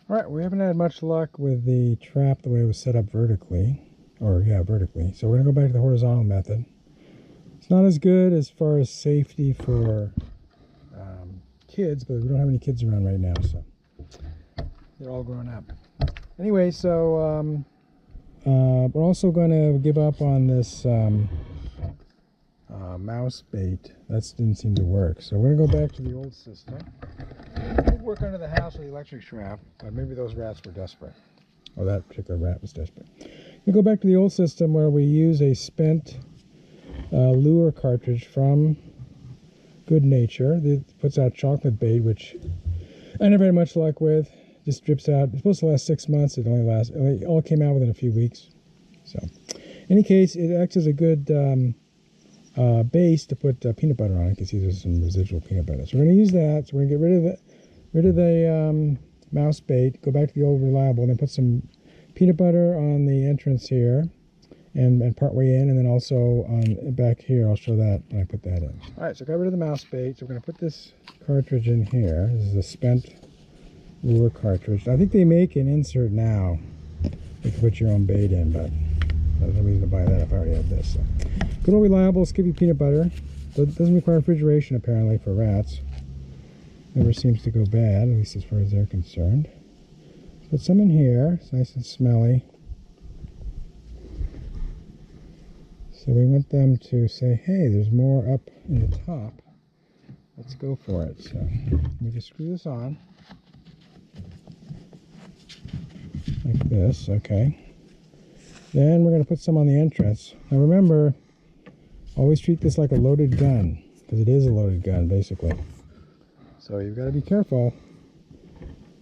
Alright, we haven't had much luck with the trap the way it was set up vertically. Vertically. So we're going to go back to the horizontal method. It's not as good as far as safety for kids, but we don't have any kids around right now, so they're all grown up. Anyway, so we're also going to give up on this mouse bait. That didn't seem to work, so we're going to go back to the old system. It did work under the house with the electric trap, but maybe those rats were desperate. Or that particular rat was desperate. We'll go back to the old system where we use a spent lure cartridge from Good Nature. It puts out chocolate bait, which I never had much luck with. Just drips out. It's supposed to last 6 months. It all came out within a few weeks. So, in any case, it acts as a good base to put peanut butter on. You can see there's some residual peanut butter. So we're going to use that. So we're going to get rid of the mouse bait. Go back to the old reliable, and then put some peanut butter on the entrance here, and part way in, and then also on back here. I'll show that when I put that in. All right, so got rid of the mouse bait. So we're going to put this cartridge in here. This is a spent lure cartridge. I think they make an insert now. You can put your own bait in, but there's no reason to buy that if I already have this. So. Good old reliable Skippy peanut butter. Doesn't require refrigeration apparently for rats. Never seems to go bad, at least as far as they're concerned. Put some in here. It's nice and smelly. So we want them to say, hey, there's more up in the top. Let's go for it. So we just screw this on. Like this, okay. Then we're going to put some on the entrance. Now remember, always treat this like a loaded gun, because it is a loaded gun, basically. So you've got to be careful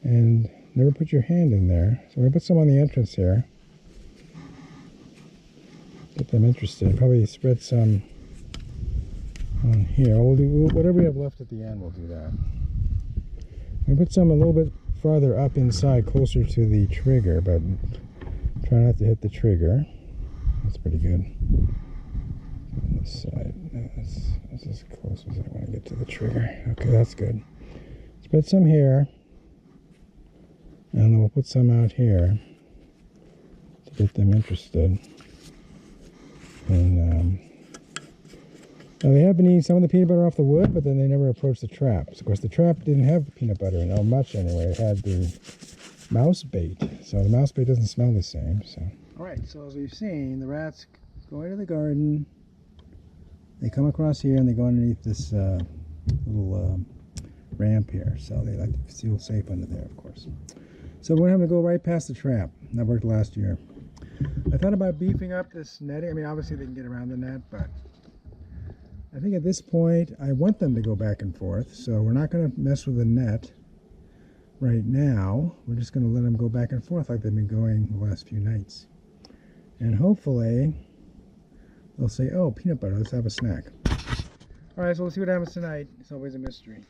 and never put your hand in there. So we're going to put some on the entrance here. Get them interested. Probably spread some on here. We'll do whatever we have left at the end, we'll do that. We'll put some a little bit farther up inside, closer to the trigger, but try not to hit the trigger. That's pretty good. On this side, that's as close as I want to get to the trigger. Okay, that's good. Spread some here, and then we'll put some out here to get them interested. And now they have been eating some of the peanut butter off the wood, but then they never approached the traps. Of course, the trap didn't have peanut butter in it, much anyway. It had the mouse bait, so the mouse bait doesn't smell the same. So, all right. So as we've seen, the rats go into the garden. They come across here and they go underneath this little ramp here. So they like to feel safe under there, of course. So we're having to go right past the trap. That worked last year. I thought about beefing up this netting. I mean, obviously they can get around the net, but I think at this point I want them to go back and forth. So we're not going to mess with the net right now. We're just going to let them go back and forth like they've been going the last few nights. And hopefully they'll say, oh, peanut butter, let's have a snack. All right, so we'll see what happens tonight. It's always a mystery.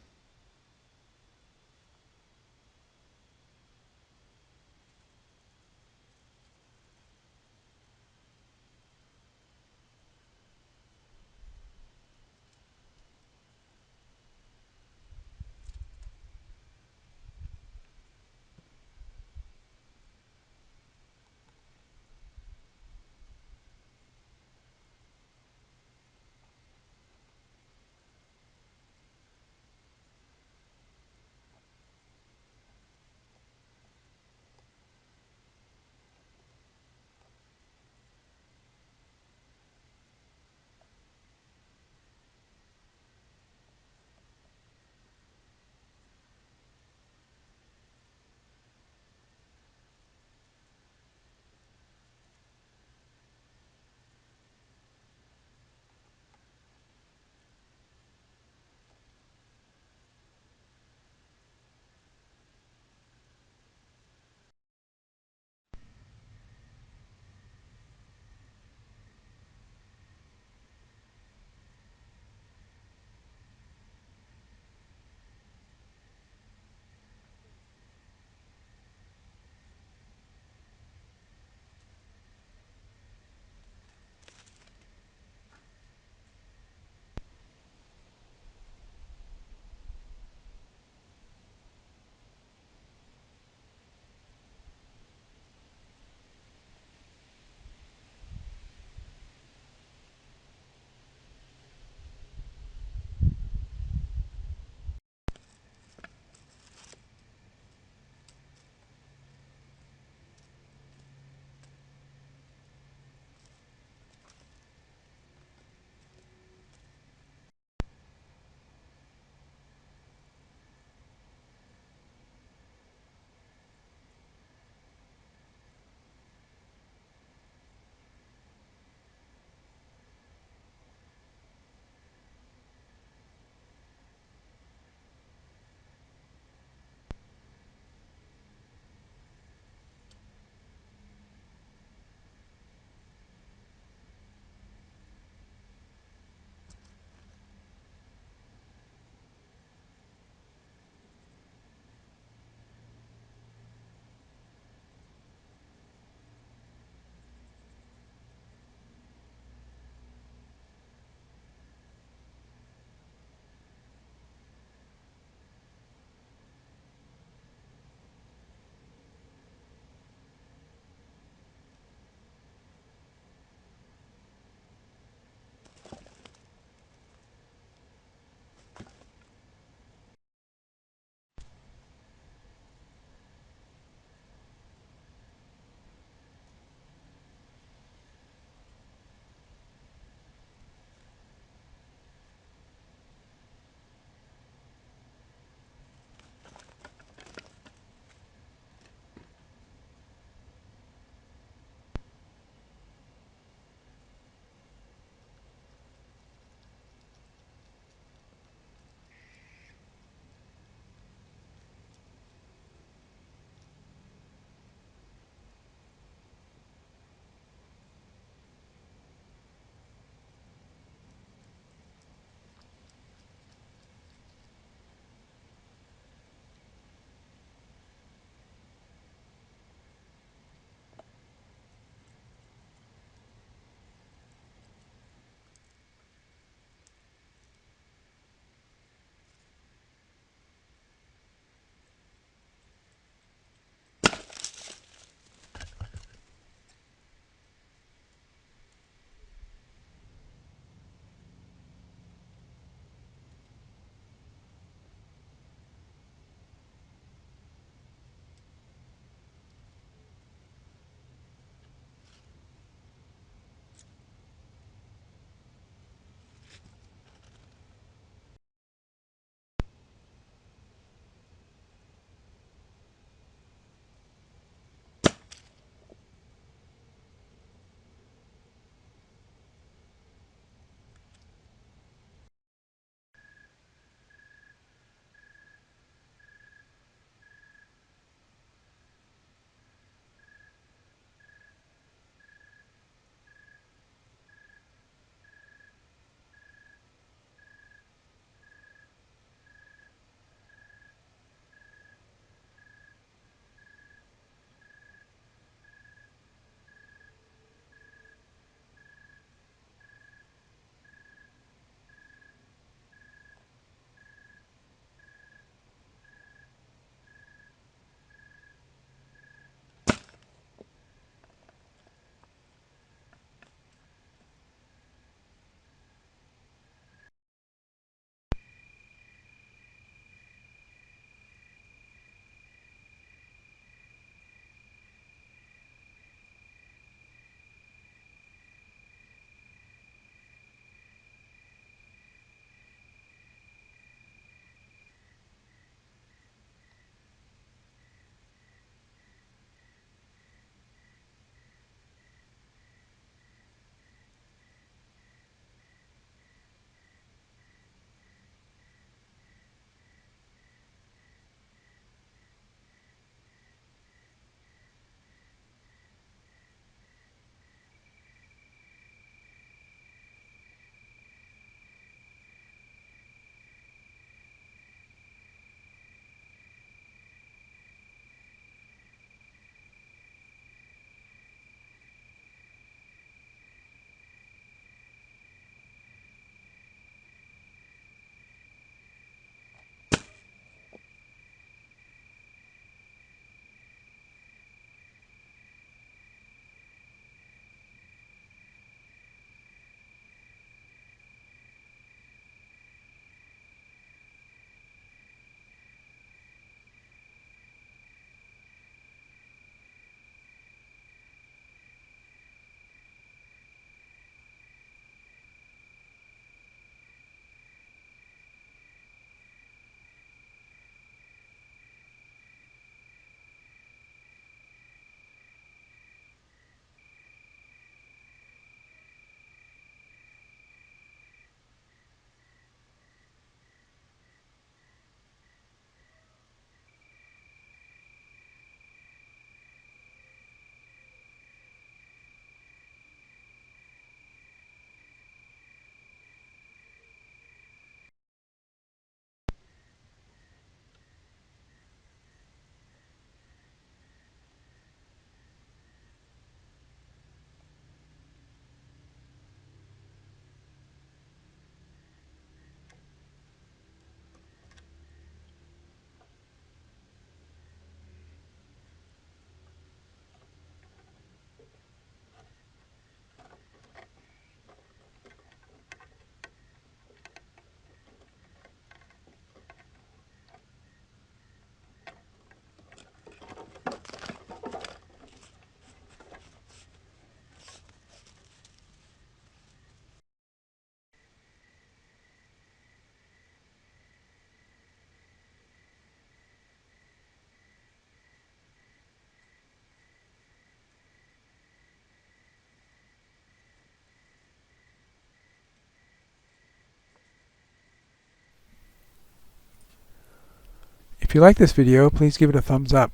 If you like this video, please give it a thumbs up.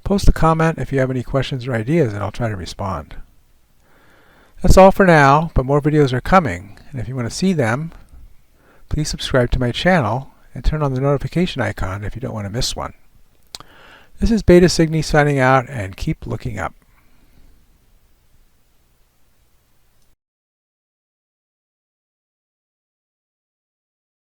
Post a comment if you have any questions or ideas, and I'll try to respond. That's all for now, but more videos are coming, and if you want to see them, please subscribe to my channel and turn on the notification icon if you don't want to miss one. This is Beta Cygni signing out, and keep looking up.